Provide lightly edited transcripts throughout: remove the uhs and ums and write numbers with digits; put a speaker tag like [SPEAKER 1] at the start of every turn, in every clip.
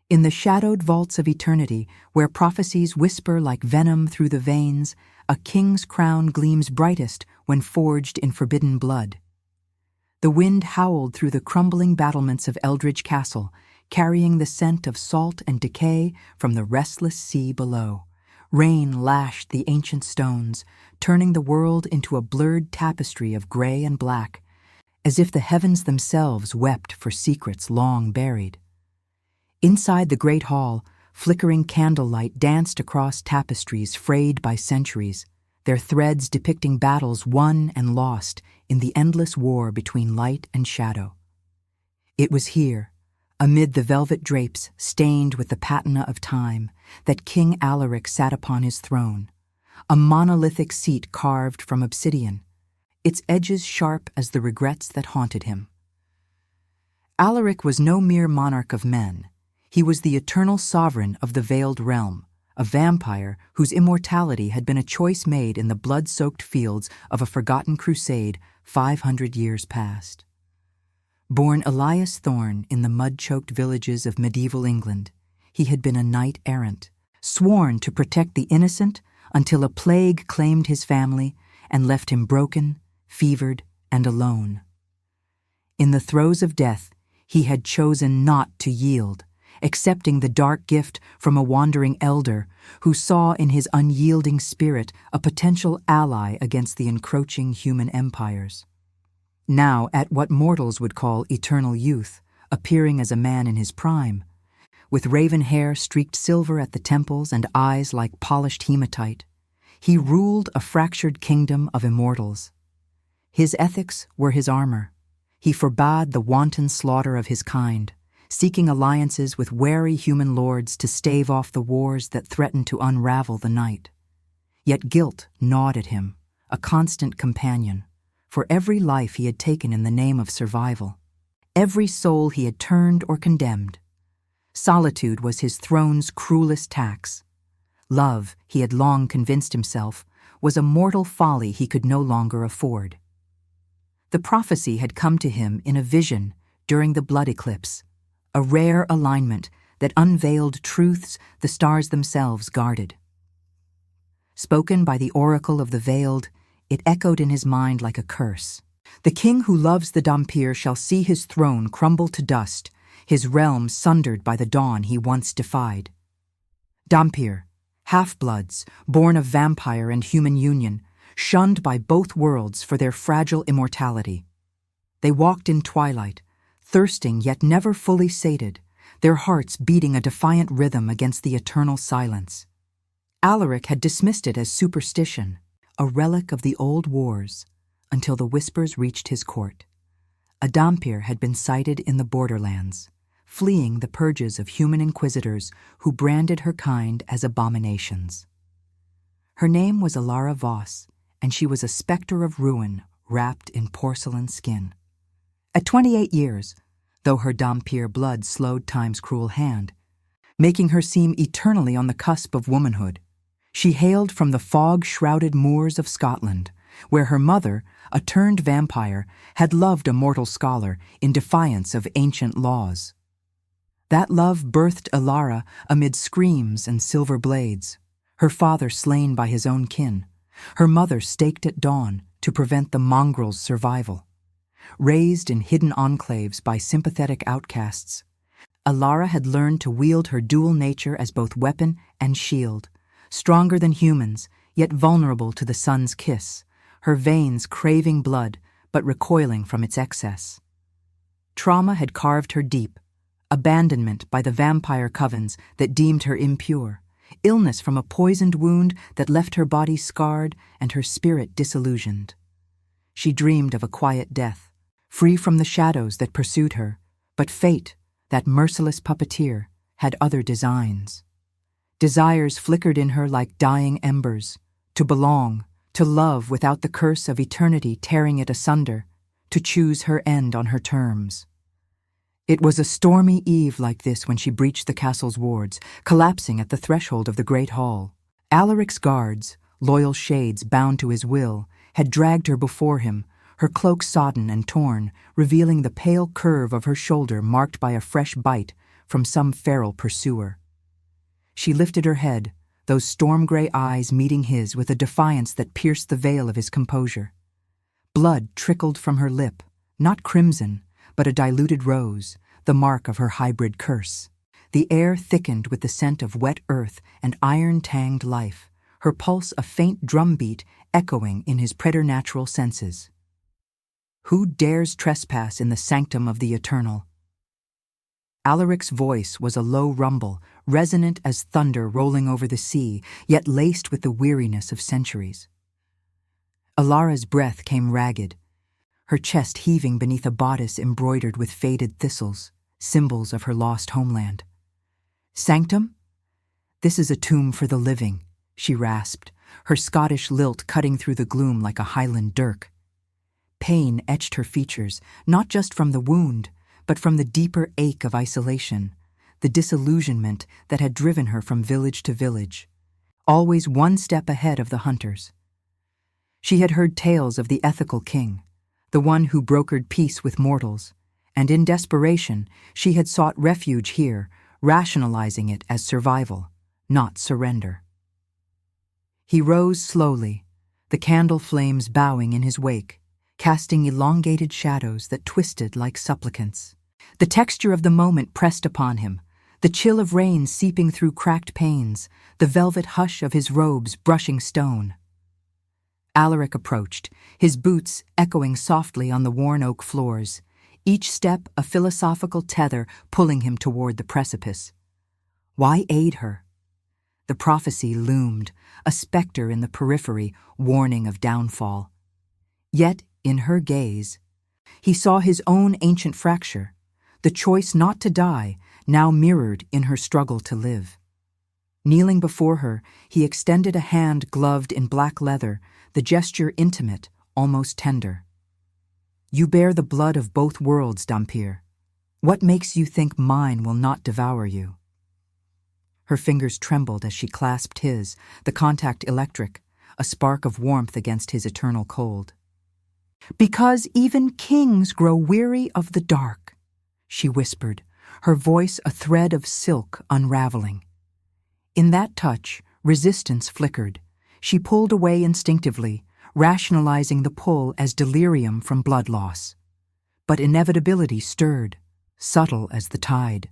[SPEAKER 1] In the shadowed vaults of eternity, where prophecies whisper like venom through the veins, a king's crown gleams brightest when forged in forbidden blood. The wind howled through the crumbling battlements of Eldridge Castle, carrying the scent of salt and decay from the restless sea below. Rain lashed the ancient stones, turning the world into a blurred tapestry of gray and black, as if the heavens themselves wept for secrets long buried. Inside the great hall, flickering candlelight danced across tapestries frayed by centuries, their threads depicting battles won and lost in the endless war between light and shadow. It was here, amid the velvet drapes stained with the patina of time, that King Alaric sat upon his throne, a monolithic seat carved from obsidian, its edges sharp as the regrets that haunted him. Alaric was no mere monarch of men. He was the eternal sovereign of the Veiled Realm, a vampire whose immortality had been a choice made in the blood-soaked fields of a forgotten crusade 500 years past. Born Elias Thorne in the mud-choked villages of medieval England, he had been a knight-errant, sworn to protect the innocent until a plague claimed his family and left him broken, fevered, and alone. In the throes of death, he had chosen not to yield, accepting the dark gift from a wandering elder who saw in his unyielding spirit a potential ally against the encroaching human empires. Now, at what mortals would call eternal youth, appearing as a man in his prime, with raven hair streaked silver at the temples and eyes like polished hematite, he ruled a fractured kingdom of immortals. His ethics were his armor. He forbade the wanton slaughter of his kind, seeking alliances with wary human lords to stave off the wars that threatened to unravel the night. Yet guilt gnawed at him, a constant companion, for every life he had taken in the name of survival, every soul he had turned or condemned. Solitude was his throne's cruelest tax. Love, he had long convinced himself, was a mortal folly he could no longer afford. The prophecy had come to him in a vision during the blood eclipse, a rare alignment that unveiled truths the stars themselves guarded. Spoken by the oracle of the Veiled, it echoed in his mind like a curse. The king who loves the Dhampir shall see his throne crumble to dust, his realm sundered by the dawn he once defied. Dhampir, half-bloods, born of vampire and human union, shunned by both worlds for their fragile immortality. They walked in twilight, thirsting yet never fully sated, their hearts beating a defiant rhythm against the eternal silence. Alaric had dismissed it as superstition, a relic of the old wars, until the whispers reached his court. A Dhampir had been sighted in the borderlands, fleeing the purges of human inquisitors who branded her kind as abominations. Her name was Alara Voss, and she was a specter of ruin wrapped in porcelain skin. At 28 years, though her Dhampir blood slowed time's cruel hand, making her seem eternally on the cusp of womanhood, she hailed from the fog-shrouded moors of Scotland, where her mother, a turned vampire, had loved a mortal scholar in defiance of ancient laws. That love birthed Alara amid screams and silver blades, her father slain by his own kin, her mother staked at dawn to prevent the mongrel's survival. Raised in hidden enclaves by sympathetic outcasts, Alara had learned to wield her dual nature as both weapon and shield, stronger than humans, yet vulnerable to the sun's kiss, her veins craving blood but recoiling from its excess. Trauma had carved her deep, abandonment by the vampire covens that deemed her impure, illness from a poisoned wound that left her body scarred and her spirit disillusioned. She dreamed of a quiet death, free from the shadows that pursued her, but fate, that merciless puppeteer, had other designs. Desires flickered in her like dying embers, to belong, to love without the curse of eternity tearing it asunder, to choose her end on her terms. It was a stormy eve like this when she breached the castle's wards, collapsing at the threshold of the great hall. Alaric's guards, loyal shades bound to his will, had dragged her before him, her cloak sodden and torn, revealing the pale curve of her shoulder marked by a fresh bite from some feral pursuer. She lifted her head, those storm-gray eyes meeting his with a defiance that pierced the veil of his composure. Blood trickled from her lip, not crimson, but a diluted rose, the mark of her hybrid curse. The air thickened with the scent of wet earth and iron-tanged life, her pulse a faint drumbeat echoing in his preternatural senses. Who dares trespass in the sanctum of the eternal? Alaric's voice was a low rumble, resonant as thunder rolling over the sea, yet laced with the weariness of centuries. Alara's breath came ragged, her chest heaving beneath a bodice embroidered with faded thistles, symbols of her lost homeland. Sanctum? This is a tomb for the living, she rasped, her Scottish lilt cutting through the gloom like a Highland dirk. Pain etched her features, not just from the wound, but from the deeper ache of isolation, the disillusionment that had driven her from village to village, always one step ahead of the hunters. She had heard tales of the ethical king, the one who brokered peace with mortals, and in desperation she had sought refuge here, rationalizing it as survival, not surrender. He rose slowly, the candle flames bowing in his wake, casting elongated shadows that twisted like supplicants. The texture of the moment pressed upon him, the chill of rain seeping through cracked panes, the velvet hush of his robes brushing stone. Alaric approached, his boots echoing softly on the worn oak floors, each step a philosophical tether pulling him toward the precipice. Why aid her? The prophecy loomed, a specter in the periphery, warning of downfall. Yet, in her gaze, he saw his own ancient fracture, the choice not to die, now mirrored in her struggle to live. Kneeling before her, he extended a hand gloved in black leather, the gesture intimate, almost tender. You bear the blood of both worlds, Dhampir. What makes you think mine will not devour you? Her fingers trembled as she clasped his, the contact electric, a spark of warmth against his eternal cold. Because even kings grow weary of the dark, she whispered, her voice a thread of silk unraveling. In that touch, resistance flickered. She pulled away instinctively, rationalizing the pull as delirium from blood loss. But inevitability stirred, subtle as the tide.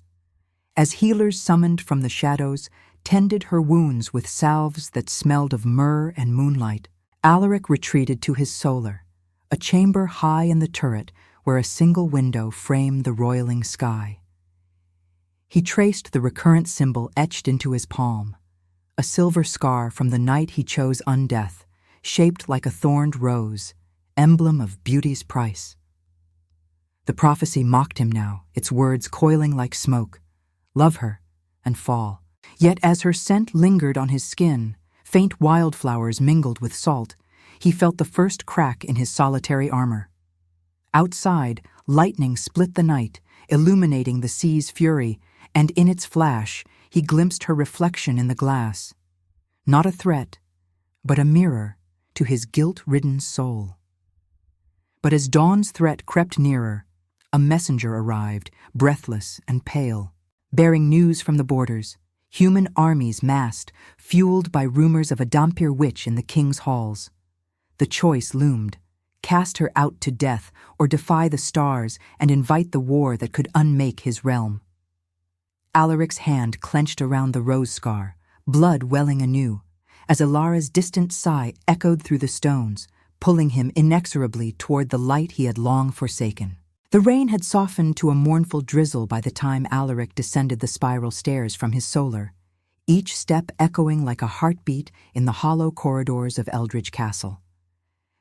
[SPEAKER 1] As healers summoned from the shadows, tended her wounds with salves that smelled of myrrh and moonlight, Alaric retreated to his solar, a chamber high in the turret where a single window framed the roiling sky. He traced the recurrent symbol etched into his palm, a silver scar from the night he chose undeath, shaped like a thorned rose, emblem of beauty's price. The prophecy mocked him now, its words coiling like smoke. Love her, and fall. Yet as her scent lingered on his skin, faint wildflowers mingled with salt, he felt the first crack in his solitary armor. Outside, lightning split the night, illuminating the sea's fury, and in its flash, he glimpsed her reflection in the glass. Not a threat, but a mirror to his guilt-ridden soul. But as dawn's threat crept nearer, a messenger arrived, breathless and pale, bearing news from the borders, human armies massed, fueled by rumors of a Dhampir witch in the king's halls. The choice loomed, cast her out to death or defy the stars and invite the war that could unmake his realm. Alaric's hand clenched around the rose scar, blood welling anew, as Alara's distant sigh echoed through the stones, pulling him inexorably toward the light he had long forsaken. The rain had softened to a mournful drizzle by the time Alaric descended the spiral stairs from his solar, each step echoing like a heartbeat in the hollow corridors of Eldridge Castle.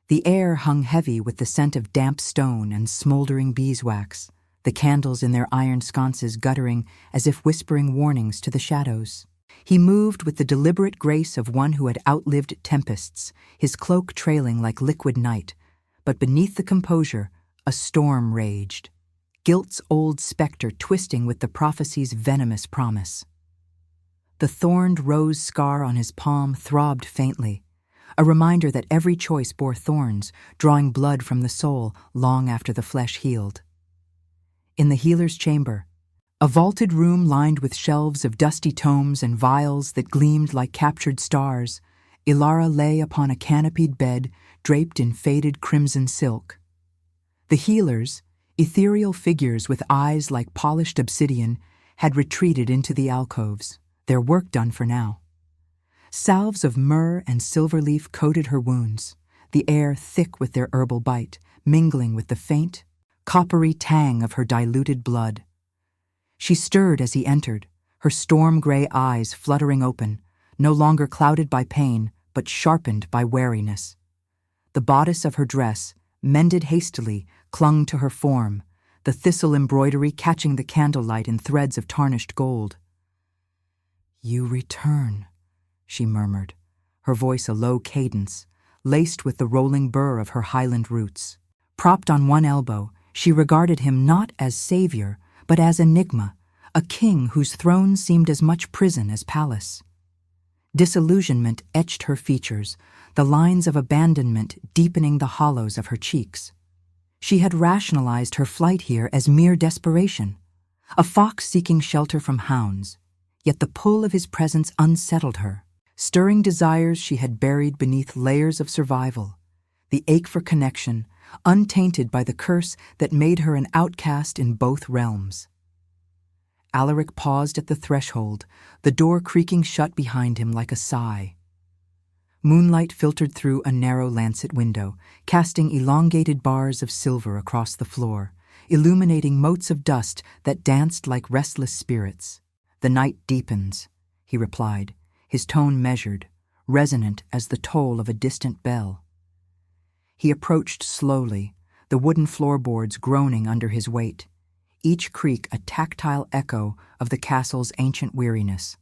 [SPEAKER 1] The air hung heavy with the scent of damp stone and smoldering beeswax, the candles in their iron sconces guttering as if whispering warnings to the shadows. He moved with the deliberate grace of one who had outlived tempests, his cloak trailing like liquid night, but beneath the composure, a storm raged, guilt's old specter twisting with the prophecy's venomous promise. The thorned rose scar on his palm throbbed faintly, a reminder that every choice bore thorns, drawing blood from the soul long after the flesh healed. In the healer's chamber, A vaulted room lined with shelves of dusty tomes and vials that gleamed like captured stars, Ilara lay upon a canopied bed draped in faded crimson silk. The healers, ethereal figures with eyes like polished obsidian, had retreated into the alcoves, their work done for now. Salves of myrrh and silver leaf coated her wounds, the air thick with their herbal bite, mingling with the faint, coppery tang of her diluted blood. She stirred as he entered, her storm-gray eyes fluttering open, no longer clouded by pain, but sharpened by wariness. The bodice of her dress, mended hastily, clung to her form, the thistle embroidery catching the candlelight in threads of tarnished gold. "You return," she murmured, her voice a low cadence, laced with the rolling burr of her highland roots. Propped on one elbow, she regarded him not as savior, but as enigma, a king whose throne seemed as much prison as palace. Disillusionment etched her features, the lines of abandonment deepening the hollows of her cheeks. She had rationalized her flight here as mere desperation, a fox seeking shelter from hounds, yet the pull of his presence unsettled her, stirring desires she had buried beneath layers of survival, the ache for connection, untainted by the curse that made her an outcast in both realms. Alaric paused at the threshold, the door creaking shut behind him like a sigh. Moonlight filtered through a narrow lancet window, casting elongated bars of silver across the floor, illuminating motes of dust that danced like restless spirits. "The night deepens," he replied, his tone measured, resonant as the toll of a distant bell. He approached slowly, the wooden floorboards groaning under his weight, each creak a tactile echo of the castle's ancient weariness.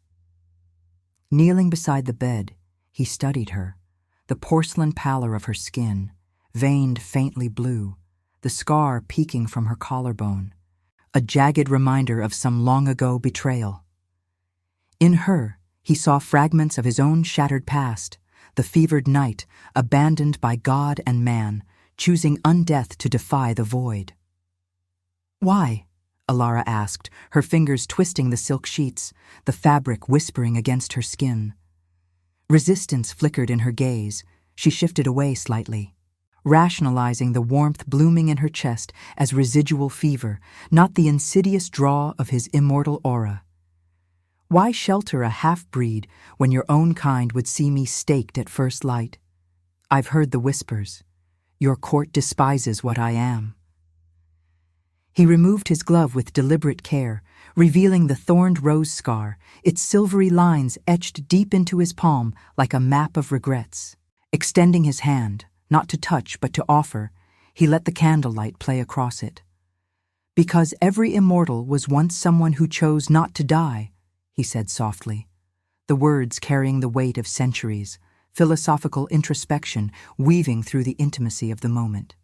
[SPEAKER 1] Kneeling beside the bed, he studied her, the porcelain pallor of her skin, veined faintly blue, the scar peeking from her collarbone, a jagged reminder of some long-ago betrayal. In her, he saw fragments of his own shattered past, the fevered knight, abandoned by God and man, choosing undeath to defy the void. "Why?" Ilara asked, her fingers twisting the silk sheets, the fabric whispering against her skin. Resistance flickered in her gaze. She shifted away slightly, rationalizing the warmth blooming in her chest as residual fever, not the insidious draw of his immortal aura. "Why shelter a half-breed when your own kind would see me staked at first light? I've heard the whispers. Your court despises what I am." He removed his glove with deliberate care, revealing the thorned rose scar, its silvery lines etched deep into his palm like a map of regrets. Extending his hand, not to touch but to offer, he let the candlelight play across it. "Because every immortal was once someone who chose not to die," he said softly, the words carrying the weight of centuries, philosophical introspection weaving through the intimacy of the moment.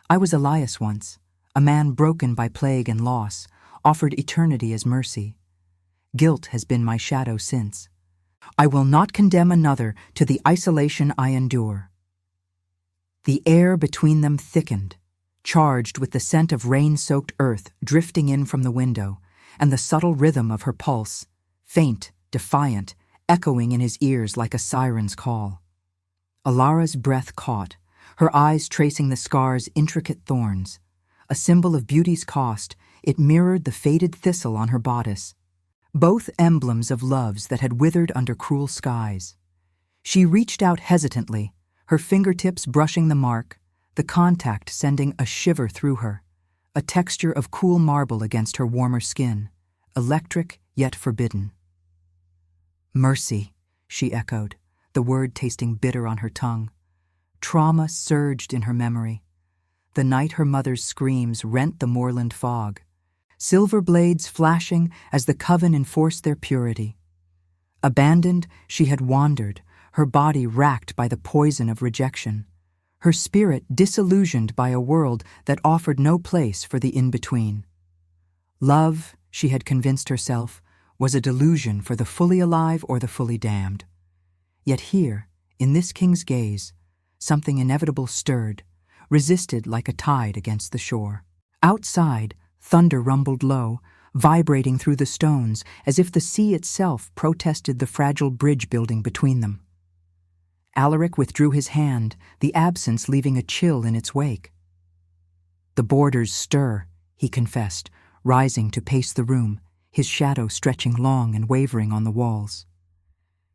[SPEAKER 1] "I was Elias once, a man broken by plague and loss, offered eternity as mercy. Guilt has been my shadow since. I will not condemn another to the isolation I endure." The air between them thickened, charged with the scent of rain-soaked earth drifting in from the window, and the subtle rhythm of her pulse, faint, defiant, echoing in his ears like a siren's call. Ilara's breath caught, her eyes tracing the scar's intricate thorns. A symbol of beauty's cost, it mirrored the faded thistle on her bodice, both emblems of loves that had withered under cruel skies. She reached out hesitantly, her fingertips brushing the mark, the contact sending a shiver through her, a texture of cool marble against her warmer skin, electric yet forbidden. "Mercy," she echoed, the word tasting bitter on her tongue. Trauma surged in her memory. The night her mother's screams rent the moorland fog, silver blades flashing as the coven enforced their purity. Abandoned, she had wandered, her body racked by the poison of rejection, her spirit disillusioned by a world that offered no place for the in-between. Love, she had convinced herself, was a delusion for the fully alive or the fully damned. Yet here, in this king's gaze, something inevitable stirred, resisted like a tide against the shore. Outside, Thunder rumbled low, vibrating through the stones as if the sea itself protested the fragile bridge building between them. Alaric withdrew his hand, the absence leaving a chill in its wake. "The borders stir," he confessed, rising to pace the room, his shadow stretching long and wavering on the walls.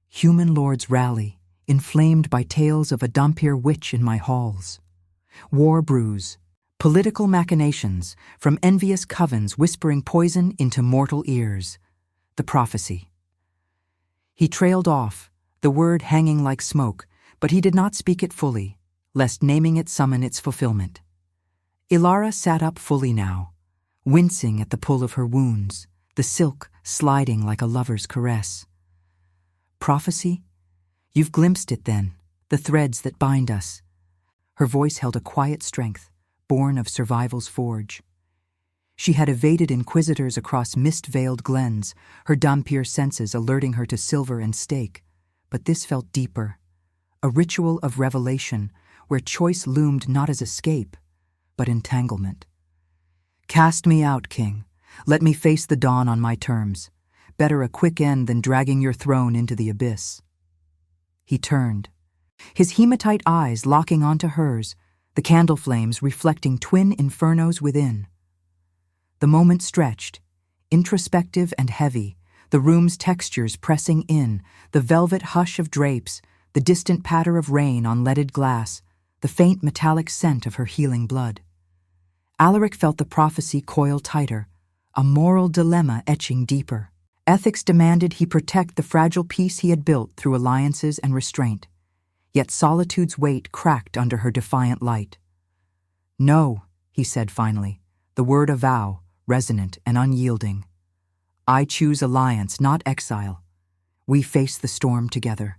[SPEAKER 1] "Human lords rally, inflamed by tales of a Dhampir witch in my halls. War brews, political machinations, from envious covens whispering poison into mortal ears. The prophecy." He trailed off, the word hanging like smoke, but he did not speak it fully, lest naming it summon its fulfillment. Ilara sat up fully now, wincing at the pull of her wounds, the silk sliding like a lover's caress. "Prophecy? You've glimpsed it then, the threads that bind us." Her voice held a quiet strength, born of survival's forge. She had evaded inquisitors across mist-veiled glens, her Dhampir senses alerting her to silver and stake, but this felt deeper, a ritual of revelation where choice loomed not as escape, but entanglement. "Cast me out, king. Let me face the dawn on my terms. Better a quick end than dragging your throne into the abyss." He turned, his hematite eyes locking onto hers, the candle flames reflecting twin infernos within. The moment stretched, introspective and heavy, the room's textures pressing in, the velvet hush of drapes, the distant patter of rain on leaded glass, the faint metallic scent of her healing blood. Alaric felt the prophecy coil tighter, a moral dilemma etching deeper. Ethics demanded he protect the fragile peace he had built through alliances and restraint. Yet solitude's weight cracked under her defiant light. "No," he said finally, the word a vow, resonant and unyielding. "I choose alliance, not exile. We face the storm together."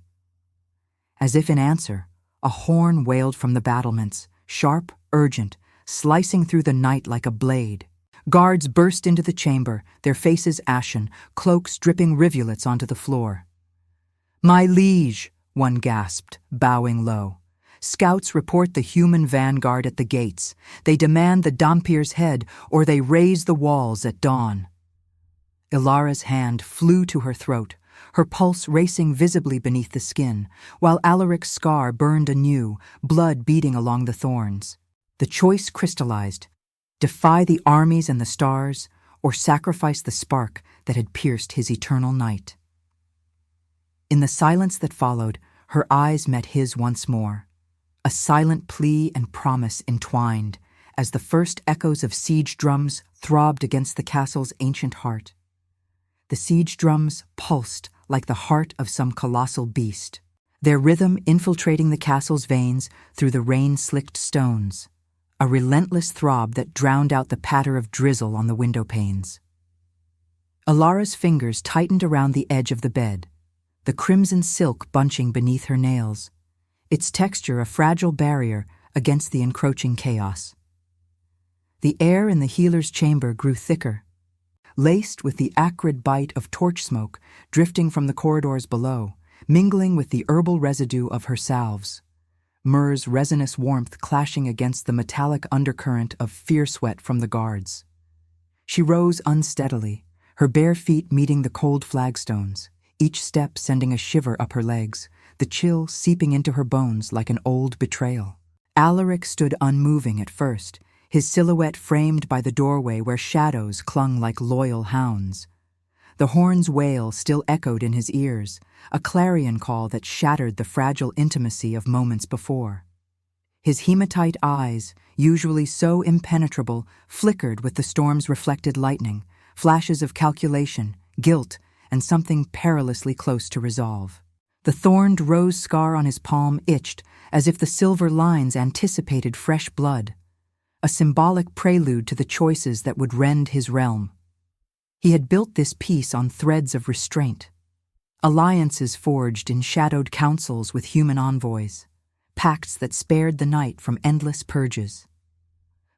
[SPEAKER 1] As if in answer, a horn wailed from the battlements, sharp, urgent, slicing through the night like a blade. Guards burst into the chamber, their faces ashen, cloaks dripping rivulets onto the floor. "My liege," one gasped, bowing low. "Scouts report the human vanguard at the gates. They demand the Dhampir's head, or they raise the walls at dawn." Ilara's hand flew to her throat, her pulse racing visibly beneath the skin, while Alaric's scar burned anew, blood beating along the thorns. The choice crystallized: defy the armies and the stars, or sacrifice the spark that had pierced his eternal night. In the silence that followed, her eyes met his once more, a silent plea and promise entwined as the first echoes of siege drums throbbed against the castle's ancient heart. The siege drums pulsed like the heart of some colossal beast, their rhythm infiltrating the castle's veins through the rain-slicked stones, a relentless throb that drowned out the patter of drizzle on the window panes. Ilara's fingers tightened around the edge of the bed, the crimson silk bunching beneath her nails, its texture a fragile barrier against the encroaching chaos. The air in the healer's chamber grew thicker, laced with the acrid bite of torch smoke drifting from the corridors below, mingling with the herbal residue of her salves, Myrrh's resinous warmth clashing against the metallic undercurrent of fear sweat from the guards. She rose unsteadily, her bare feet meeting the cold flagstones, each step sending a shiver up her legs, the chill seeping into her bones like an old betrayal. Alaric stood unmoving at first, his silhouette framed by the doorway where shadows clung like loyal hounds. The horn's wail still echoed in his ears, a clarion call that shattered the fragile intimacy of moments before. His hematite eyes, usually so impenetrable, flickered with the storm's reflected lightning, flashes of calculation, guilt, and something perilously close to resolve. The thorned rose scar on his palm itched as if the silver lines anticipated fresh blood, a symbolic prelude to the choices that would rend his realm. He had built this peace on threads of restraint, alliances forged in shadowed councils with human envoys, pacts that spared the night from endless purges.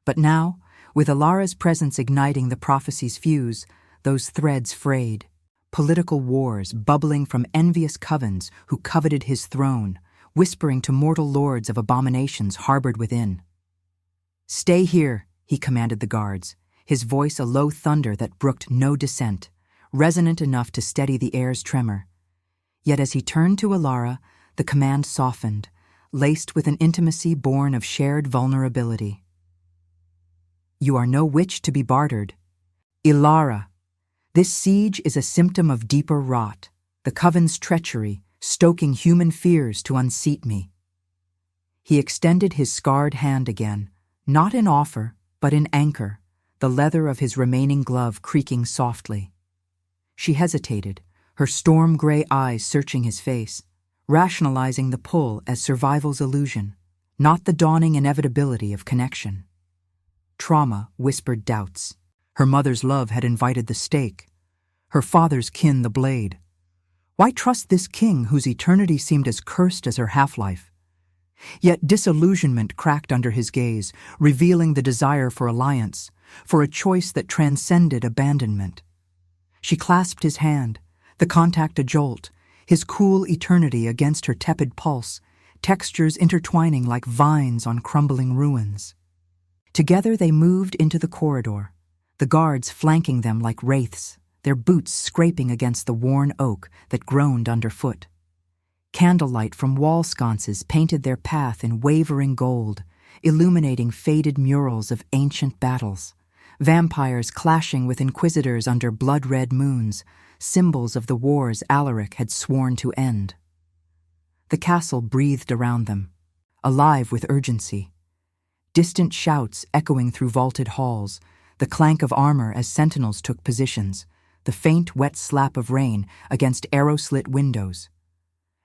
[SPEAKER 1] But now, with Ilara's presence igniting the prophecy's fuse, those threads frayed, political wars bubbling from envious covens who coveted his throne, whispering to mortal lords of abominations harbored within. "Stay here," he commanded the guards, his voice a low thunder that brooked no dissent, resonant enough to steady the air's tremor. Yet as he turned to Alara, the command softened, laced with an intimacy born of shared vulnerability. "You are no witch to be bartered. Alara, this siege is a symptom of deeper rot, the coven's treachery, stoking human fears to unseat me." He extended his scarred hand again, not in offer, but in anchor, the leather of his remaining glove creaking softly. She hesitated, her storm-gray eyes searching his face, rationalizing the pull as survival's illusion, not the dawning inevitability of connection. Trauma whispered doubts. Her mother's love had invited the stake, her father's kin the blade. Why trust this king whose eternity seemed as cursed as her half-life? Yet disillusionment cracked under his gaze, revealing the desire for alliance, for a choice that transcended abandonment. She clasped his hand, the contact a jolt, his cool eternity against her tepid pulse, textures intertwining like vines on crumbling ruins. Together they moved into the corridor, the guards flanking them like wraiths, their boots scraping against the worn oak that groaned underfoot. Candlelight from wall sconces painted their path in wavering gold, illuminating faded murals of ancient battles, vampires clashing with inquisitors under blood-red moons, symbols of the wars Alaric had sworn to end. The castle breathed around them, alive with urgency. Distant shouts echoing through vaulted halls, the clank of armor as sentinels took positions, the faint, wet slap of rain against arrow-slit windows.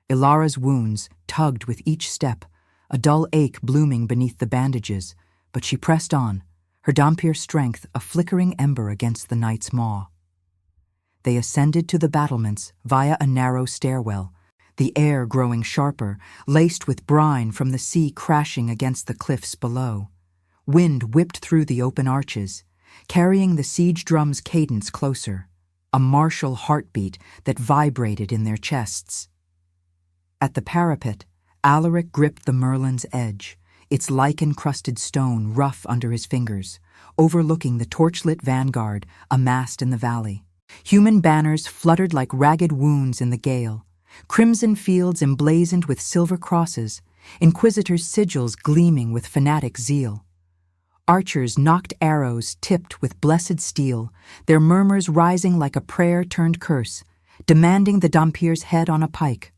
[SPEAKER 1] Ilara's wounds tugged with each step, a dull ache blooming beneath the bandages, but she pressed on, her Dhampir strength a flickering ember against the night's maw. They ascended to the battlements via a narrow stairwell, the air growing sharper, laced with brine from the sea crashing against the cliffs below. Wind whipped through the open arches, carrying the siege drum's cadence closer, a martial heartbeat that vibrated in their chests. At the parapet, Alaric gripped the Merlin's edge, its lichen-crusted stone rough under his fingers, overlooking the torchlit vanguard amassed in the valley. Human banners fluttered like ragged wounds in the gale, crimson fields emblazoned with silver crosses, inquisitors' sigils gleaming with fanatic zeal. Archers knocked arrows tipped with blessed steel, their murmurs rising like a prayer turned curse, demanding the Dhampir's head on a pike.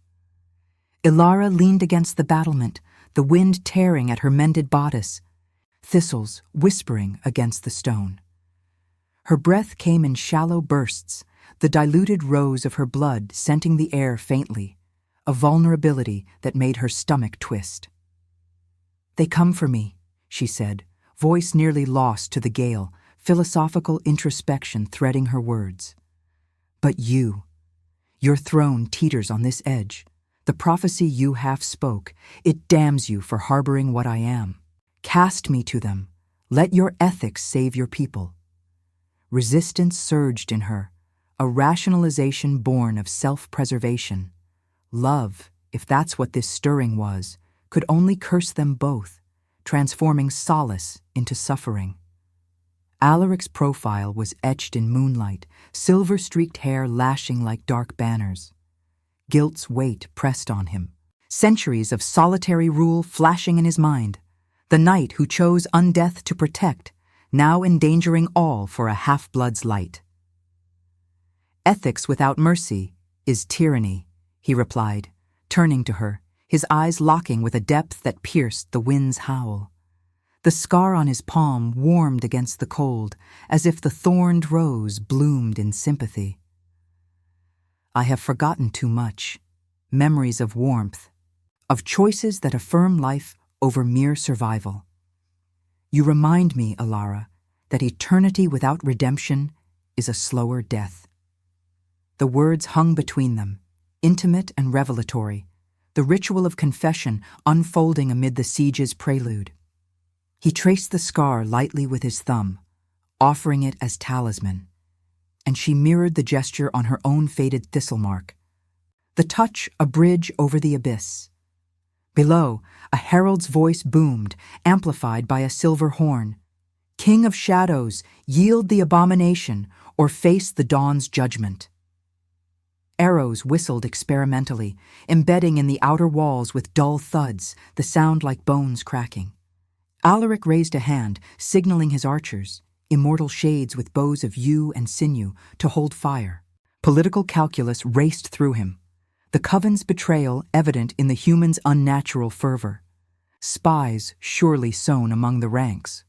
[SPEAKER 1] Alara leaned against the battlement, the wind tearing at her mended bodice, thistles whispering against the stone. Her breath came in shallow bursts, the diluted rose of her blood scenting the air faintly, a vulnerability that made her stomach twist. "They come for me," she said, voice nearly lost to the gale, philosophical introspection threading her words. "But you, your throne teeters on this edge. The prophecy you half spoke, it damns you for harboring what I am. Cast me to them. Let your ethics save your people." Resistance surged in her, a rationalization born of self-preservation. Love, if that's what this stirring was, could only curse them both, transforming solace into suffering. Alaric's profile was etched in moonlight, silver-streaked hair lashing like dark banners. Guilt's weight pressed on him, centuries of solitary rule flashing in his mind. The knight who chose undeath to protect, now endangering all for a half-blood's light. "Ethics without mercy is tyranny," he replied, turning to her, his eyes locking with a depth that pierced the wind's howl. The scar on his palm warmed against the cold, as if the thorned rose bloomed in sympathy. "I have forgotten too much, memories of warmth, of choices that affirm life over mere survival. You remind me, Alara, that eternity without redemption is a slower death." The words hung between them, intimate and revelatory, the ritual of confession unfolding amid the siege's prelude. He traced the scar lightly with his thumb, offering it as talisman, and she mirrored the gesture on her own faded thistle mark. The touch a bridge over the abyss. Below, a herald's voice boomed, amplified by a silver horn. King of shadows, yield the abomination, or face the dawn's judgment. Arrows whistled experimentally, embedding in the outer walls with dull thuds, the sound like bones cracking. Alaric raised a hand, signaling his archers, immortal shades with bows of yew and sinew, to hold fire. Political calculus raced through him, the coven's betrayal evident in the human's unnatural fervor. Spies surely sown among the ranks.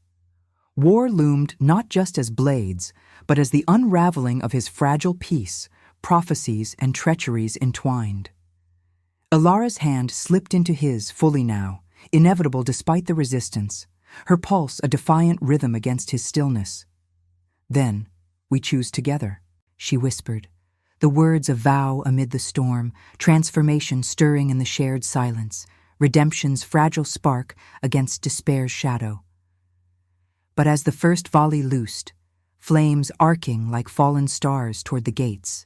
[SPEAKER 1] War loomed not just as blades, but as the unraveling of his fragile peace, prophecies and treacheries entwined. Ilara's hand slipped into his fully now, inevitable despite the resistance, her pulse a defiant rhythm against his stillness. "Then, we choose together," she whispered, the words a vow amid the storm, transformation stirring in the shared silence, redemption's fragile spark against despair's shadow. But as the first volley loosed, flames arcing like fallen stars toward the gates,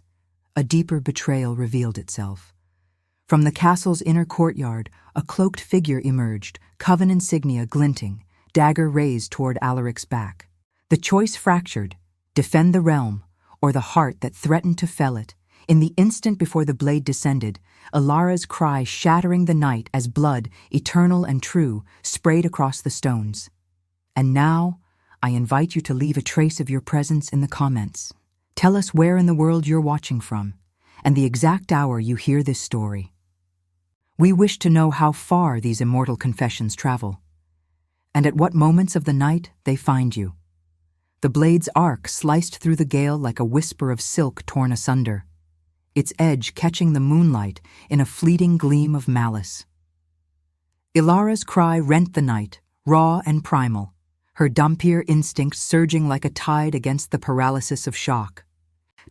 [SPEAKER 1] a deeper betrayal revealed itself. From the castle's inner courtyard, a cloaked figure emerged, coven insignia glinting, dagger raised toward Alaric's back. The choice fractured, defend the realm, or the heart that threatened to fell it. In the instant before the blade descended, Ilara's cry shattering the night as blood, eternal and true, sprayed across the stones. And now, I invite you to leave a trace of your presence in the comments. Tell us where in the world you're watching from, and the exact hour you hear this story. We wish to know how far these immortal confessions travel, and at what moments of the night they find you. The blade's arc sliced through the gale like a whisper of silk torn asunder, its edge catching the moonlight in a fleeting gleam of malice. Ilara's cry rent the night, raw and primal, her Dhampir instinct surging like a tide against the paralysis of shock.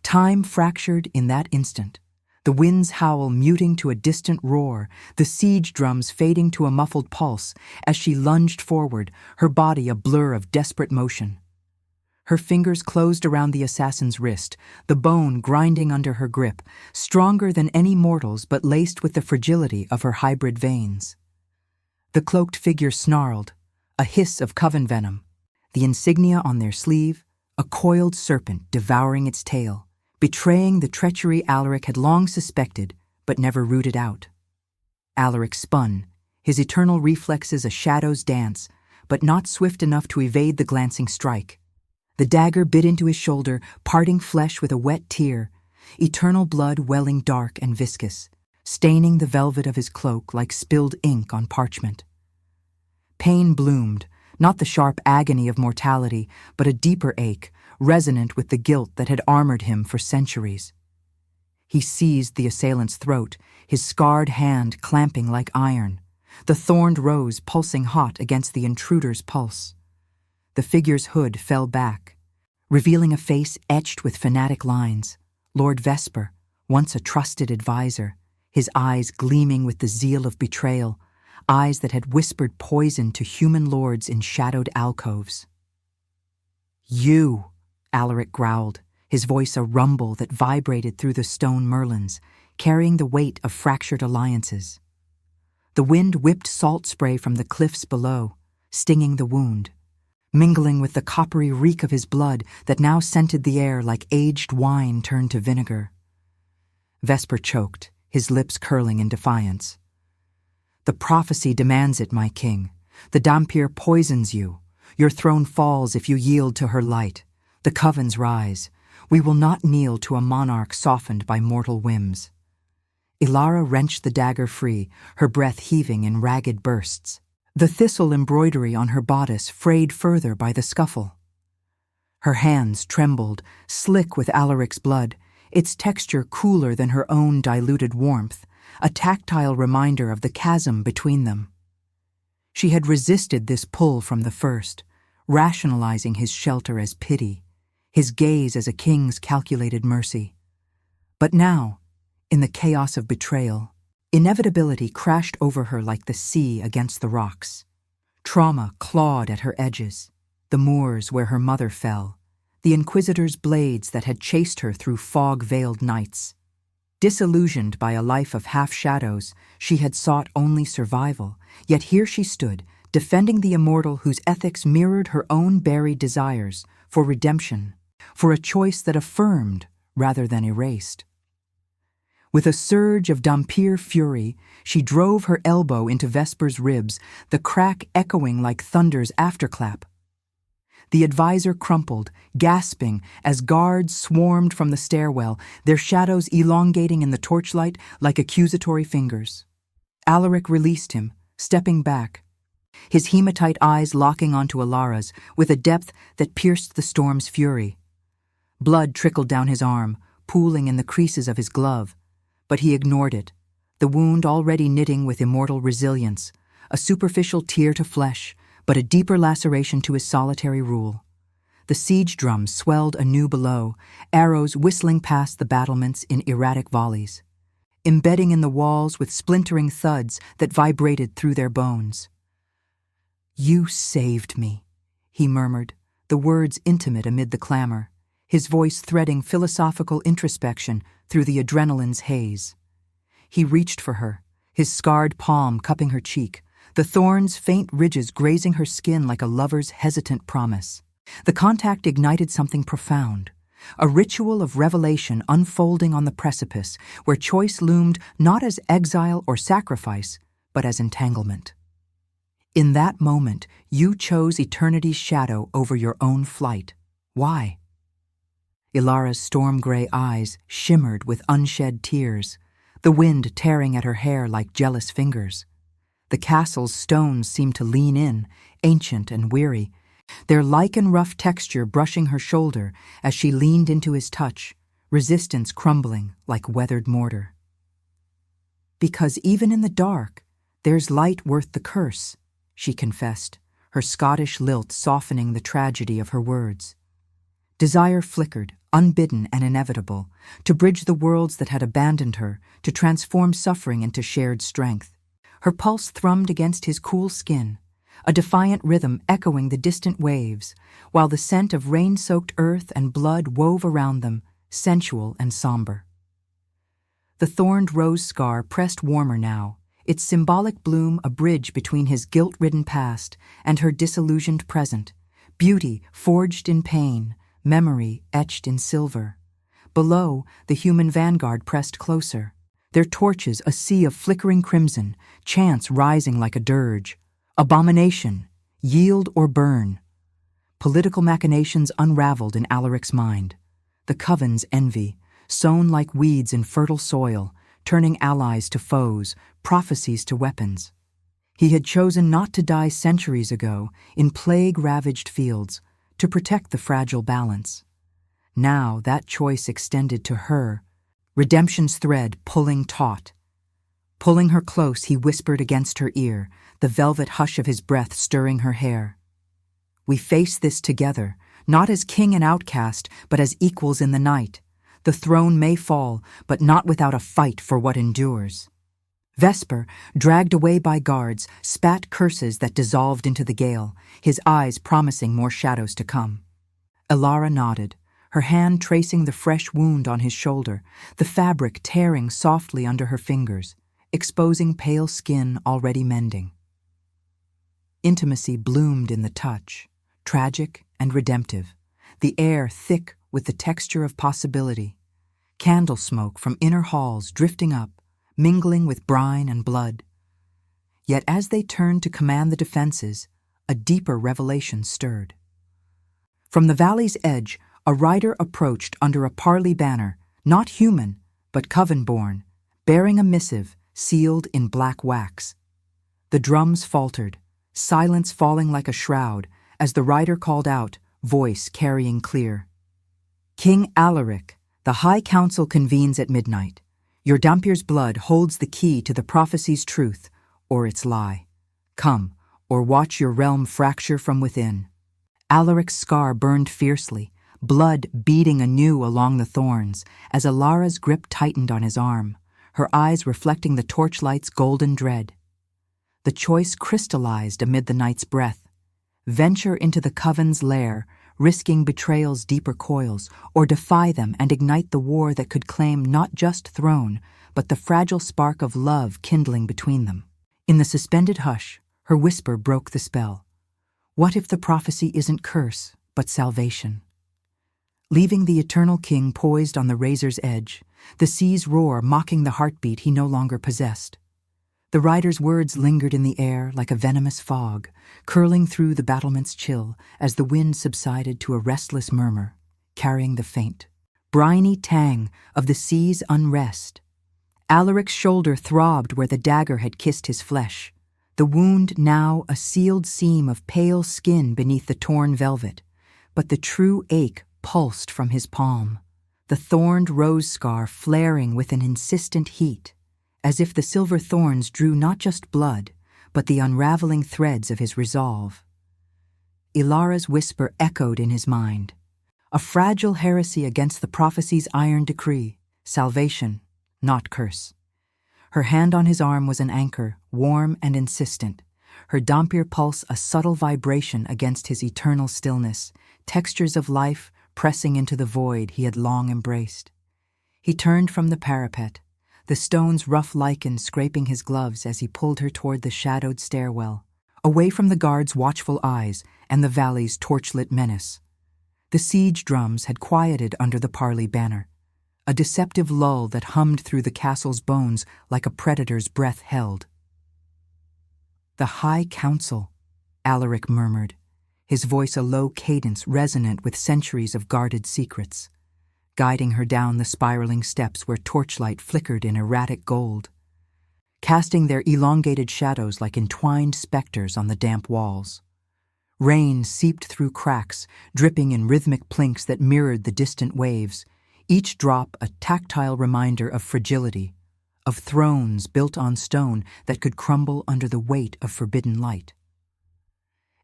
[SPEAKER 1] Time fractured in that instant, the wind's howl muting to a distant roar, the siege drums fading to a muffled pulse as she lunged forward, her body a blur of desperate motion. Her fingers closed around the assassin's wrist, the bone grinding under her grip, stronger than any mortal's but laced with the fragility of her hybrid veins. The cloaked figure snarled, a hiss of coven venom, the insignia on their sleeve, a coiled serpent devouring its tail, betraying the treachery Alaric had long suspected but never rooted out. Alaric spun, his eternal reflexes a shadow's dance, but not swift enough to evade the glancing strike. The dagger bit into his shoulder, parting flesh with a wet tear, eternal blood welling dark and viscous, staining the velvet of his cloak like spilled ink on parchment. Pain bloomed, not the sharp agony of mortality, but a deeper ache, resonant with the guilt that had armored him for centuries. He seized the assailant's throat, his scarred hand clamping like iron, the thorned rose pulsing hot against the intruder's pulse. The figure's hood fell back, revealing a face etched with fanatic lines. Lord Vesper, once a trusted advisor, his eyes gleaming with the zeal of betrayal, eyes that had whispered poison to human lords in shadowed alcoves. "You," Alaric growled, his voice a rumble that vibrated through the stone merlins, carrying the weight of fractured alliances. The wind whipped salt spray from the cliffs below, stinging the wound, mingling with the coppery reek of his blood that now scented the air like aged wine turned to vinegar. Vesper choked, his lips curling in defiance. "The prophecy demands it, my king. The Dhampir poisons you. Your throne falls if you yield to her light. The covens rise. We will not kneel to a monarch softened by mortal whims." Ilara wrenched the dagger free, her breath heaving in ragged bursts. The thistle embroidery on her bodice frayed further by the scuffle. Her hands trembled, slick with Alaric's blood, its texture cooler than her own diluted warmth, a tactile reminder of the chasm between them. She had resisted this pull from the first, rationalizing his shelter as pity, his gaze as a king's calculated mercy. But now, in the chaos of betrayal, inevitability crashed over her like the sea against the rocks. Trauma clawed at her edges, the moors where her mother fell, the Inquisitor's blades that had chased her through fog-veiled nights. Disillusioned by a life of half-shadows, she had sought only survival, yet here she stood, defending the immortal whose ethics mirrored her own buried desires, for redemption, for a choice that affirmed rather than erased. With a surge of Dhampir fury, she drove her elbow into Vesper's ribs, the crack echoing like thunder's afterclap. The advisor crumpled, gasping, as guards swarmed from the stairwell, their shadows elongating in the torchlight like accusatory fingers. Alaric released him, stepping back, his hematite eyes locking onto Alara's with a depth that pierced the storm's fury. Blood trickled down his arm, pooling in the creases of his glove, but he ignored it, the wound already knitting with immortal resilience, a superficial tear to flesh, but a deeper laceration to his solitary rule. The siege drums swelled anew below, arrows whistling past the battlements in erratic volleys, embedding in the walls with splintering thuds that vibrated through their bones. "You saved me," he murmured, the words intimate amid the clamor, his voice threading philosophical introspection through the adrenaline's haze. He reached for her, his scarred palm cupping her cheek, the thorns' faint ridges grazing her skin like a lover's hesitant promise. The contact ignited something profound, a ritual of revelation unfolding on the precipice, where choice loomed not as exile or sacrifice, but as entanglement. In that moment, you chose eternity's shadow over your own flight. Why? Ilara's storm-gray eyes shimmered with unshed tears, the wind tearing at her hair like jealous fingers. The castle's stones seemed to lean in, ancient and weary, their lichen-rough texture brushing her shoulder as she leaned into his touch, resistance crumbling like weathered mortar. "Because even in the dark, there's light worth the curse," she confessed, her Scottish lilt softening the tragedy of her words. Desire flickered, unbidden and inevitable, to bridge the worlds that had abandoned her, to transform suffering into shared strength. Her pulse thrummed against his cool skin, a defiant rhythm echoing the distant waves, while the scent of rain-soaked earth and blood wove around them, sensual and somber. The thorned rose scar pressed warmer now, its symbolic bloom a bridge between his guilt-ridden past and her disillusioned present, beauty forged in pain, memory etched in silver. Below, the human vanguard pressed closer, their torches a sea of flickering crimson, chants rising like a dirge. Abomination, yield or burn. Political machinations unraveled in Alaric's mind. The coven's envy, sown like weeds in fertile soil, turning allies to foes, prophecies to weapons. He had chosen not to die centuries ago in plague-ravaged fields, to protect the fragile balance. Now that choice extended to her, redemption's thread pulling taut. Pulling her close, he whispered against her ear, the velvet hush of his breath stirring her hair. "We face this together, not as king and outcast, but as equals in the night. The throne may fall, but not without a fight for what endures." Vesper, dragged away by guards, spat curses that dissolved into the gale, his eyes promising more shadows to come. Ilara nodded, her hand tracing the fresh wound on his shoulder, the fabric tearing softly under her fingers, exposing pale skin already mending. Intimacy bloomed in the touch, tragic and redemptive, the air thick with the texture of possibility, candle smoke from inner halls drifting up, mingling with brine and blood. Yet as they turned to command the defenses, a deeper revelation stirred. From the valley's edge, a rider approached under a parley banner, not human, but coven-born, bearing a missive sealed in black wax. The drums faltered, silence falling like a shroud, as the rider called out, voice carrying clear. "King Alaric, the High Council convenes at midnight. Your Dhampir's blood holds the key to the prophecy's truth, or its lie. Come, or watch your realm fracture from within." Alaric's scar burned fiercely, blood beading anew along the thorns, as Ilara's grip tightened on his arm, her eyes reflecting the torchlight's golden dread. The choice crystallized amid the night's breath. Venture into the coven's lair, risking betrayal's deeper coils, or defy them and ignite the war that could claim not just throne, but the fragile spark of love kindling between them. In the suspended hush, Her whisper broke the spell. What if the prophecy isn't curse, but salvation? Leaving the eternal king poised on the razor's edge, the seas roar, mocking the heartbeat he no longer possessed. The rider's words lingered in the air like a venomous fog, curling through the battlement's chill as the wind subsided to a restless murmur, carrying the faint, briny tang of the sea's unrest. Alaric's shoulder throbbed where the dagger had kissed his flesh, the wound now a sealed seam of pale skin beneath the torn velvet, but the true ache pulsed from his palm, the thorned rose scar flaring with an insistent heat, as if the silver thorns drew not just blood, but the unraveling threads of his resolve. Ilara's whisper echoed in his mind, a fragile heresy against the prophecy's iron decree, salvation, not curse. Her hand on his arm was an anchor, warm and insistent, her Dhampir pulse a subtle vibration against his eternal stillness, textures of life pressing into the void he had long embraced. He turned from the parapet, the stone's rough lichen scraping his gloves as he pulled her toward the shadowed stairwell, away from the guards' watchful eyes and the valley's torchlit menace. The siege drums had quieted under the parley banner, a deceptive lull that hummed through the castle's bones like a predator's breath held. "The High Council," Alaric murmured, his voice a low cadence resonant with centuries of guarded secrets, guiding her down the spiraling steps where torchlight flickered in erratic gold, casting their elongated shadows like entwined specters on the damp walls. Rain seeped through cracks, dripping in rhythmic plinks that mirrored the distant waves, each drop a tactile reminder of fragility, of thrones built on stone that could crumble under the weight of forbidden light.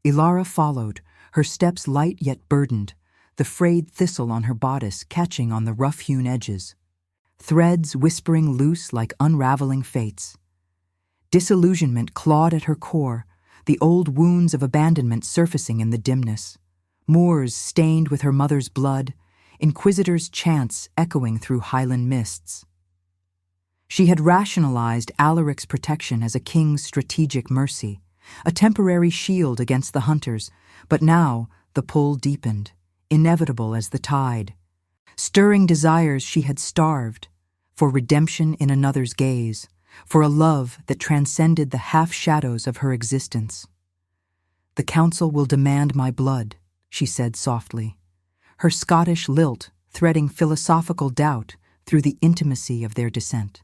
[SPEAKER 1] Ilara followed, her steps light yet burdened, the frayed thistle on her bodice catching on the rough-hewn edges, threads whispering loose like unraveling fates. Disillusionment clawed at her core, the old wounds of abandonment surfacing in the dimness, moors stained with her mother's blood, inquisitors' chants echoing through highland mists. She had rationalized Alaric's protection as a king's strategic mercy, a temporary shield against the hunters, but now the pull deepened, inevitable as the tide, stirring desires she had starved, for redemption in another's gaze, for a love that transcended the half-shadows of her existence. "The council will demand my blood," she said softly, her Scottish lilt threading philosophical doubt through the intimacy of their descent.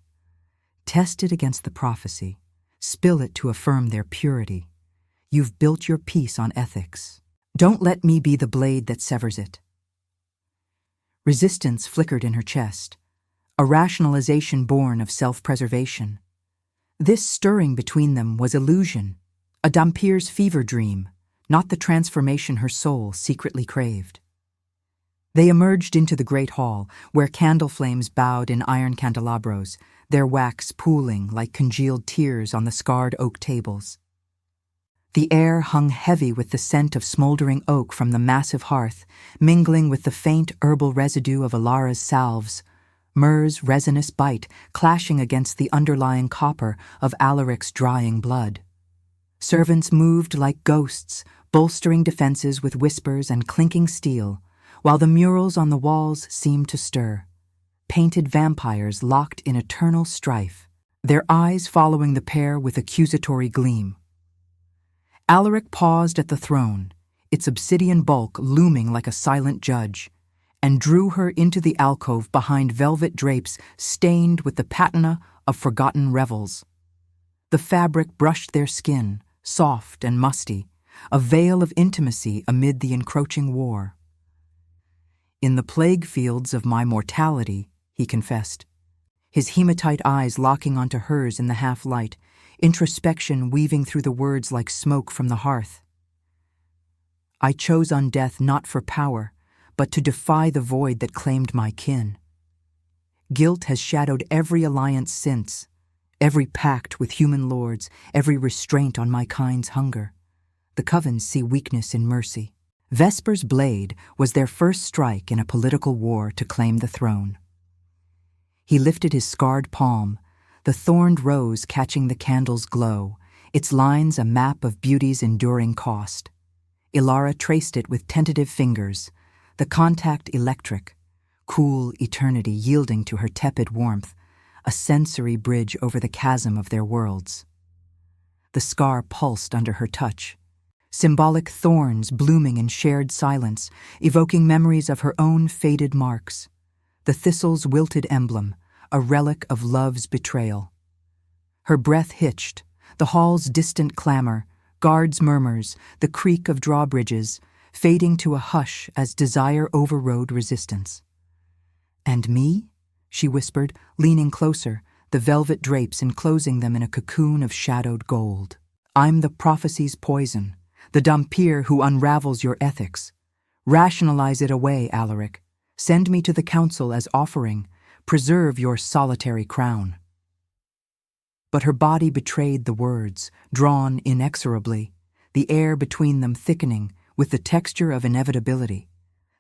[SPEAKER 1] "Test it against the prophecy, spill it to affirm their purity. You've built your peace on ethics. Don't let me be the blade that severs it." Resistance flickered in her chest, a rationalization born of self-preservation. This stirring between them was illusion, a Dhampir's fever dream, not the transformation her soul secretly craved. They emerged into the great hall, where candle flames bowed in iron candelabros, their wax pooling like congealed tears on the scarred oak tables. The air hung heavy with the scent of smoldering oak from the massive hearth, mingling with the faint herbal residue of Ilara's salves, myrrh's resinous bite clashing against the underlying copper of Alaric's drying blood. Servants moved like ghosts, bolstering defenses with whispers and clinking steel, while the murals on the walls seemed to stir. Painted vampires locked in eternal strife, their eyes following the pair with accusatory gleam. Alaric paused at the throne, its obsidian bulk looming like a silent judge, and drew her into the alcove behind velvet drapes stained with the patina of forgotten revels. The fabric brushed their skin, soft and musty, a veil of intimacy amid the encroaching war. "In the plague fields of my mortality," he confessed, his hematite eyes locking onto hers in the half-light, introspection weaving through the words like smoke from the hearth. "I chose on death not for power, but to defy the void that claimed my kin. Guilt has shadowed every alliance since, every pact with human lords, every restraint on my kind's hunger. The covens see weakness in mercy. Vesper's blade was their first strike in a political war to claim the throne." He lifted his scarred palm, the thorned rose catching the candle's glow, its lines a map of beauty's enduring cost. Ilara traced it with tentative fingers, the contact electric, cool eternity yielding to her tepid warmth, a sensory bridge over the chasm of their worlds. The scar pulsed under her touch, symbolic thorns blooming in shared silence, evoking memories of her own faded marks. The thistle's wilted emblem, a relic of love's betrayal. Her breath hitched, the hall's distant clamor, guards' murmurs, the creak of drawbridges, fading to a hush as desire overrode resistance. "And me?" she whispered, leaning closer, the velvet drapes enclosing them in a cocoon of shadowed gold. "I'm the prophecy's poison, the Dhampir who unravels your ethics. Rationalize it away, Alaric. Send me to the council as offering. Preserve your solitary crown." But her body betrayed the words, drawn inexorably, the air between them thickening with the texture of inevitability,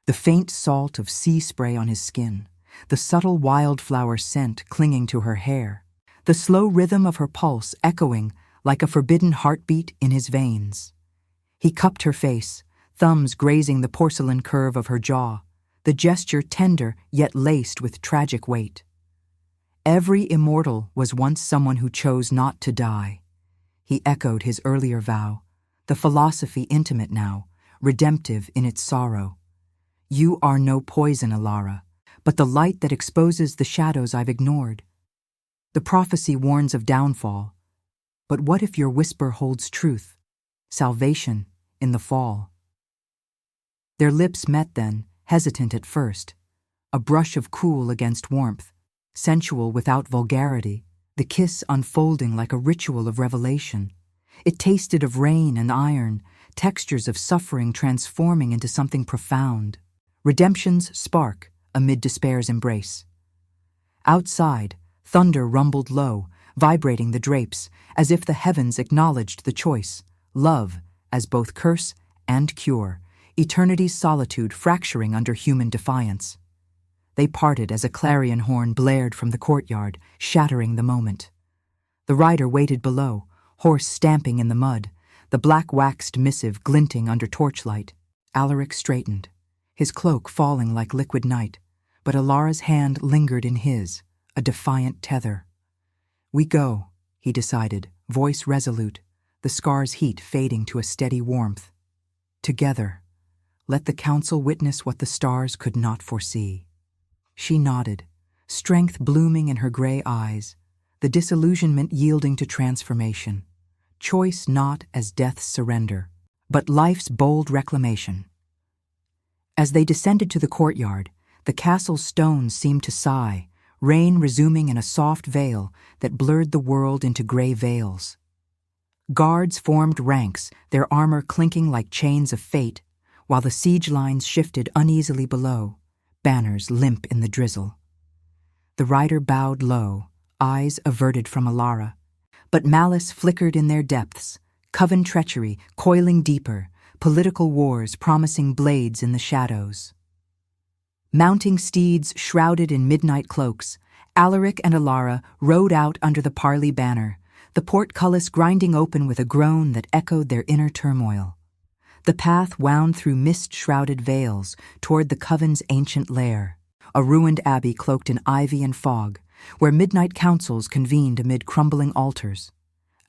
[SPEAKER 1] the faint salt of sea spray on his skin, the subtle wildflower scent clinging to her hair, the slow rhythm of her pulse echoing like a forbidden heartbeat in his veins. He cupped her face, thumbs grazing the porcelain curve of her jaw, the gesture tender yet laced with tragic weight. Every immortal was once someone who chose not to die. He echoed his earlier vow, the philosophy intimate now, redemptive in its sorrow. "You are no poison, Ilara, but the light that exposes the shadows I've ignored. The prophecy warns of downfall, but what if your whisper holds truth, salvation in the fall?" Their lips met then, hesitant at first, a brush of cool against warmth, sensual without vulgarity, the kiss unfolding like a ritual of revelation. It tasted of rain and iron, textures of suffering transforming into something profound. Redemption's spark amid despair's embrace. Outside, thunder rumbled low, vibrating the drapes, as if the heavens acknowledged the choice, love as both curse and cure, eternity's solitude fracturing under human defiance. They parted as a clarion horn blared from the courtyard, shattering the moment. The rider waited below, horse stamping in the mud, the black waxed missive glinting under torchlight. Alaric straightened, his cloak falling like liquid night, but Ilara's hand lingered in his, a defiant tether. "We go," he decided, voice resolute, the scar's heat fading to a steady warmth. "Together, let the council witness what the stars could not foresee." She nodded, strength blooming in her gray eyes, the disillusionment yielding to transformation. Choice not as death's surrender, but life's bold reclamation. As they descended to the courtyard, the castle's stones seemed to sigh, rain resuming in a soft veil that blurred the world into gray veils. Guards formed ranks, their armor clinking like chains of fate, while the siege lines shifted uneasily below, banners limp in the drizzle. The rider bowed low, eyes averted from Ilara, but malice flickered in their depths, coven treachery coiling deeper, political wars promising blades in the shadows. Mounting steeds shrouded in midnight cloaks, Alaric and Ilara rode out under the Parley banner, the portcullis grinding open with a groan that echoed their inner turmoil. The path wound through mist-shrouded vales toward the coven's ancient lair, a ruined abbey cloaked in ivy and fog, where midnight councils convened amid crumbling altars.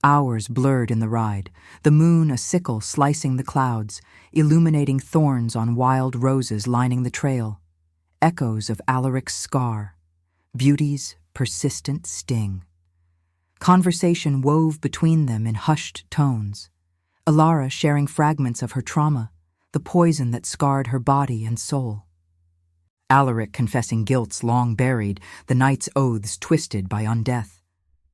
[SPEAKER 1] Hours blurred in the ride, the moon a sickle slicing the clouds, illuminating thorns on wild roses lining the trail. Echoes of Alaric's scar, beauty's persistent sting. Conversation wove between them in hushed tones, Ilara sharing fragments of her trauma, the poison that scarred her body and soul. Alaric confessing guilts long buried, the night's oaths twisted by undeath.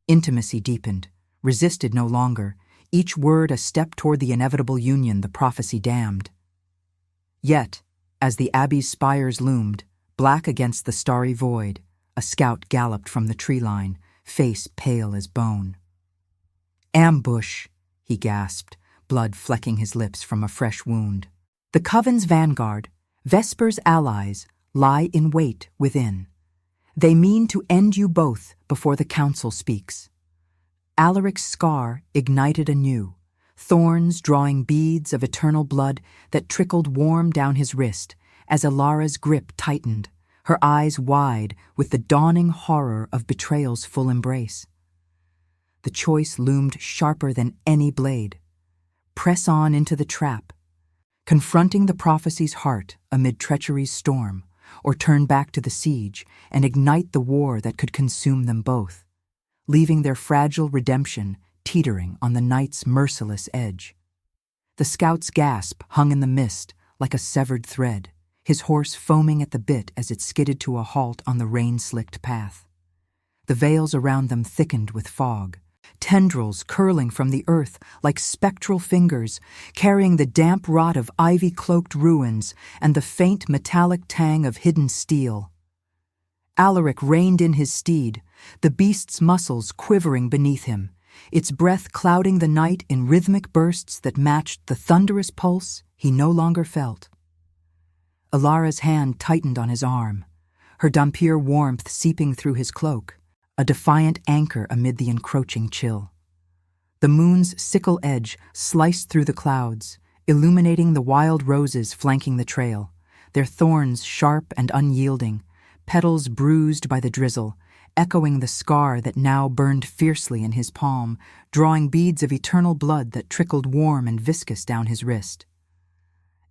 [SPEAKER 1] Intimacy deepened, resisted no longer, each word a step toward the inevitable union the prophecy damned. Yet, as the abbey's spires loomed, black against the starry void, a scout galloped from the tree line, face pale as bone. "Ambush," he gasped, blood flecking his lips from a fresh wound. "The coven's vanguard, Vesper's allies, lie in wait within. They mean to end you both before the council speaks." Alaric's scar ignited anew, thorns drawing beads of eternal blood that trickled warm down his wrist as Alara's grip tightened, her eyes wide with the dawning horror of betrayal's full embrace. The choice loomed sharper than any blade. Press on into the trap, confronting the prophecy's heart amid treachery's storm, or turn back to the siege and ignite the war that could consume them both, leaving their fragile redemption teetering on the night's merciless edge. The scout's gasp hung in the mist like a severed thread, his horse foaming at the bit as it skidded to a halt on the rain-slicked path. The veils around them thickened with fog, tendrils curling from the earth like spectral fingers, carrying the damp rot of ivy-cloaked ruins and the faint metallic tang of hidden steel. Alaric reined in his steed, the beast's muscles quivering beneath him, its breath clouding the night in rhythmic bursts that matched the thunderous pulse he no longer felt. Alara's hand tightened on his arm, her Dhampir warmth seeping through his cloak, a defiant anchor amid the encroaching chill. The moon's sickle edge sliced through the clouds, illuminating the wild roses flanking the trail, their thorns sharp and unyielding, petals bruised by the drizzle, echoing the scar that now burned fiercely in his palm, drawing beads of eternal blood that trickled warm and viscous down his wrist.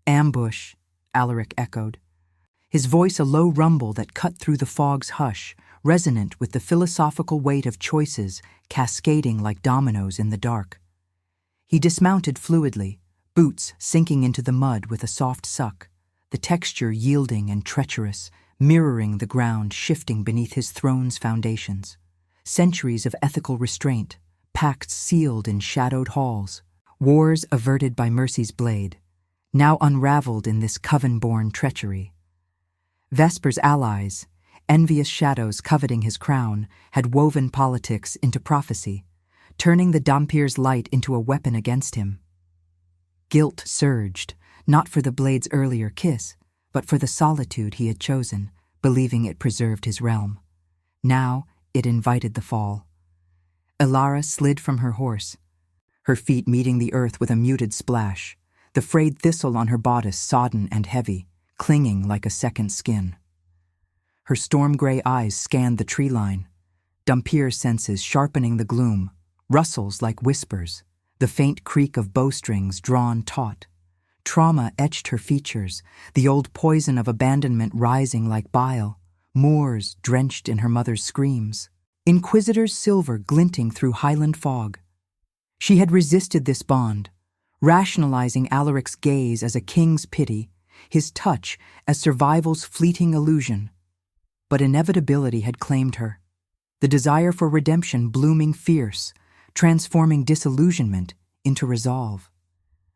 [SPEAKER 1] "Ambush," Alaric echoed, his voice a low rumble that cut through the fog's hush, resonant with the philosophical weight of choices cascading like dominoes in the dark. He dismounted fluidly, boots sinking into the mud with a soft suck, the texture yielding and treacherous, mirroring the ground shifting beneath his throne's foundations. Centuries of ethical restraint, pacts sealed in shadowed halls, wars averted by mercy's blade, now unraveled in this coven-born treachery. Vesper's allies, envious shadows coveting his crown, had woven politics into prophecy, turning the Dhampir's light into a weapon against him. Guilt surged, not for the blade's earlier kiss, but for the solitude he had chosen, believing it preserved his realm. Now it invited the fall. Alara slid from her horse, her feet meeting the earth with a muted splash, the frayed thistle on her bodice sodden and heavy, clinging like a second skin. Her storm-gray eyes scanned the tree line, Dhampir's senses sharpening the gloom, rustles like whispers, the faint creak of bowstrings drawn taut. Trauma etched her features, the old poison of abandonment rising like bile, moors drenched in her mother's screams, Inquisitor's silver glinting through highland fog. She had resisted this bond, rationalizing Alaric's gaze as a king's pity, his touch as survival's fleeting illusion. But inevitability had claimed her, the desire for redemption blooming fierce, transforming disillusionment into resolve.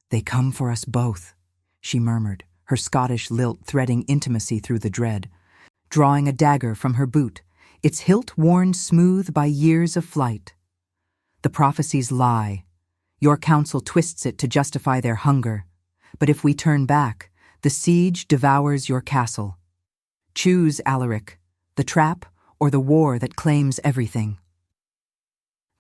[SPEAKER 1] "They come for us both," she murmured, her Scottish lilt threading intimacy through the dread, drawing a dagger from her boot, its hilt worn smooth by years of flight. "The prophecies lie. Your counsel twists it to justify their hunger. But if we turn back, the siege devours your castle. Choose, Alaric, the trap or the war that claims everything."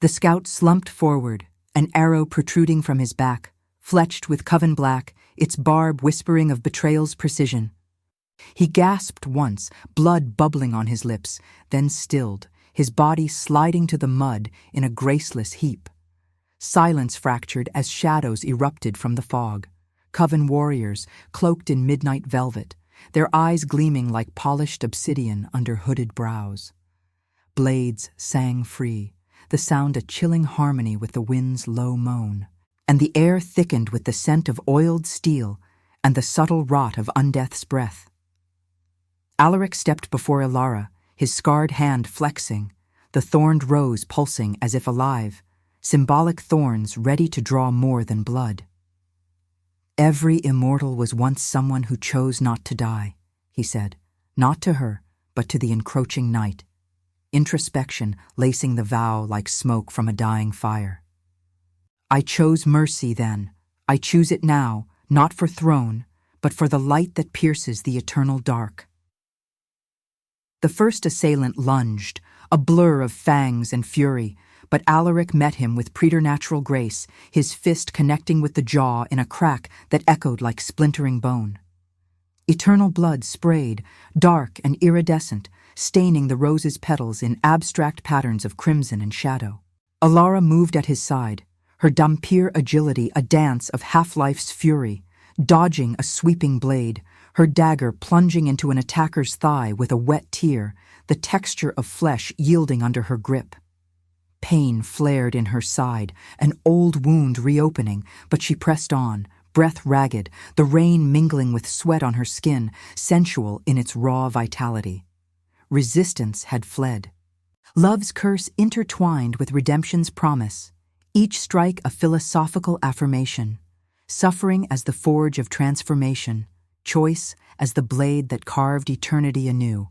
[SPEAKER 1] The scout slumped forward, an arrow protruding from his back, fletched with coven black, its barb whispering of betrayal's precision. He gasped once, blood bubbling on his lips, then stilled, his body sliding to the mud in a graceless heap. Silence fractured as shadows erupted from the fog, coven warriors cloaked in midnight velvet, their eyes gleaming like polished obsidian under hooded brows. Blades sang free, the sound a chilling harmony with the wind's low moan, and the air thickened with the scent of oiled steel and the subtle rot of undeath's breath. Alaric stepped before Alara, his scarred hand flexing, the thorned rose pulsing as if alive, symbolic thorns ready to draw more than blood. "Every immortal was once someone who chose not to die," he said, not to her, but to the encroaching night, introspection lacing the vow like smoke from a dying fire. "I chose mercy then. I choose it now, not for throne, but for the light that pierces the eternal dark." The first assailant lunged, a blur of fangs and fury, but Alaric met him with preternatural grace, his fist connecting with the jaw in a crack that echoed like splintering bone. Eternal blood sprayed, dark and iridescent, staining the rose's petals in abstract patterns of crimson and shadow. Alara moved at his side, her Dhampir agility a dance of half-life's fury, dodging a sweeping blade, her dagger plunging into an attacker's thigh with a wet tear, the texture of flesh yielding under her grip. Pain flared in her side, an old wound reopening, but she pressed on, breath ragged, the rain mingling with sweat on her skin, sensual in its raw vitality. Resistance had fled. Love's curse intertwined with redemption's promise, each strike a philosophical affirmation, suffering as the forge of transformation, choice as the blade that carved eternity anew.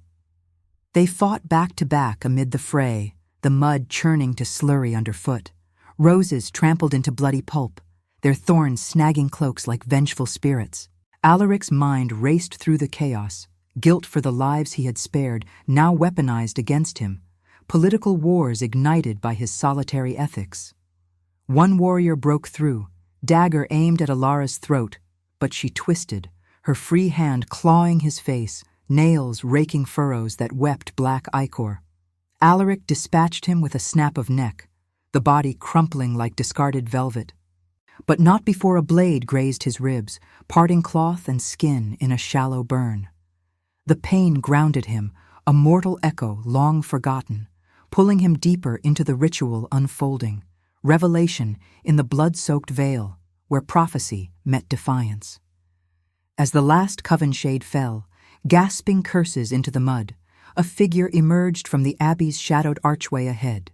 [SPEAKER 1] They fought back to back amid the fray, the mud churning to slurry underfoot, roses trampled into bloody pulp, their thorns snagging cloaks like vengeful spirits. Alaric's mind raced through the chaos, guilt for the lives he had spared, now weaponized against him, political wars ignited by his solitary ethics. One warrior broke through, dagger aimed at Alara's throat, but she twisted, her free hand clawing his face, nails raking furrows that wept black ichor. Alaric dispatched him with a snap of neck, the body crumpling like discarded velvet. But not before a blade grazed his ribs, parting cloth and skin in a shallow burn. The pain grounded him, a mortal echo long forgotten, pulling him deeper into the ritual unfolding, revelation in the blood-soaked veil, where prophecy met defiance. As the last coven shade fell, gasping curses into the mud, a figure emerged from the abbey's shadowed archway ahead.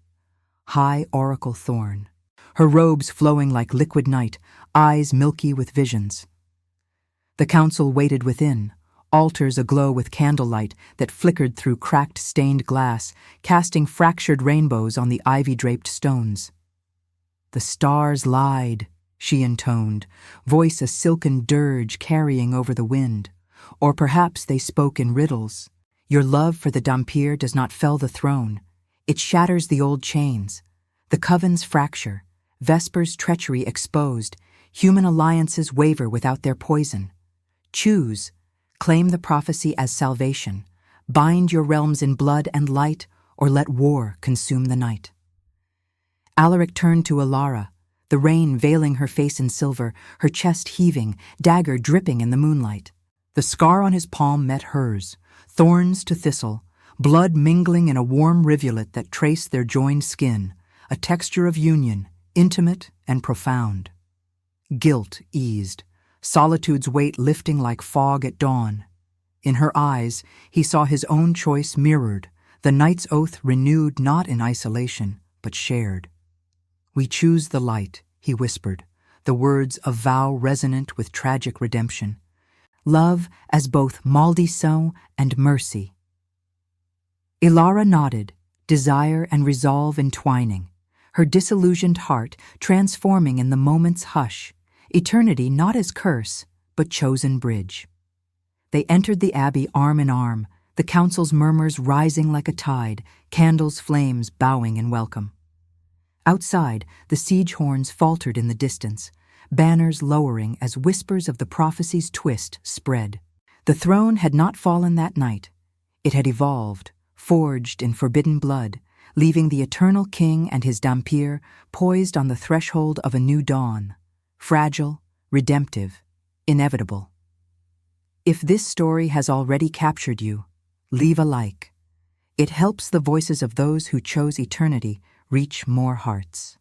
[SPEAKER 1] High Oracle Thorn, her robes flowing like liquid night, eyes milky with visions. The council waited within, altars aglow with candlelight that flickered through cracked stained glass, casting fractured rainbows on the ivy-draped stones. "The stars lied," she intoned, voice a silken dirge carrying over the wind. Or perhaps they spoke in riddles. "Your love for the Dhampir does not fell the throne. It shatters the old chains. The covens fracture, Vesper's treachery exposed, human alliances waver without their poison. Choose, claim the prophecy as salvation, bind your realms in blood and light, or let war consume the night." Alaric turned to Alara, the rain veiling her face in silver, her chest heaving, dagger dripping in the moonlight. The scar on his palm met hers, thorns to thistle, blood mingling in a warm rivulet that traced their joined skin, a texture of union, intimate and profound. Guilt eased, solitude's weight lifting like fog at dawn. In her eyes, he saw his own choice mirrored, the night's oath renewed not in isolation, but shared. "We choose the light," he whispered, the words a vow resonant with tragic redemption. "Love as both maldición and mercy." Alara nodded, desire and resolve entwining, her disillusioned heart transforming in the moment's hush, eternity not as curse, but chosen bridge. They entered the abbey arm in arm, the council's murmurs rising like a tide, candles' flames bowing in welcome. Outside, the siege horns faltered in the distance, banners lowering as whispers of the prophecy's twist spread. The throne had not fallen that night. It had evolved, forged in forbidden blood, leaving the eternal king and his Dhampir poised on the threshold of a new dawn, fragile, redemptive, inevitable. If this story has already captured you, leave a like. It helps the voices of those who chose eternity reach more hearts.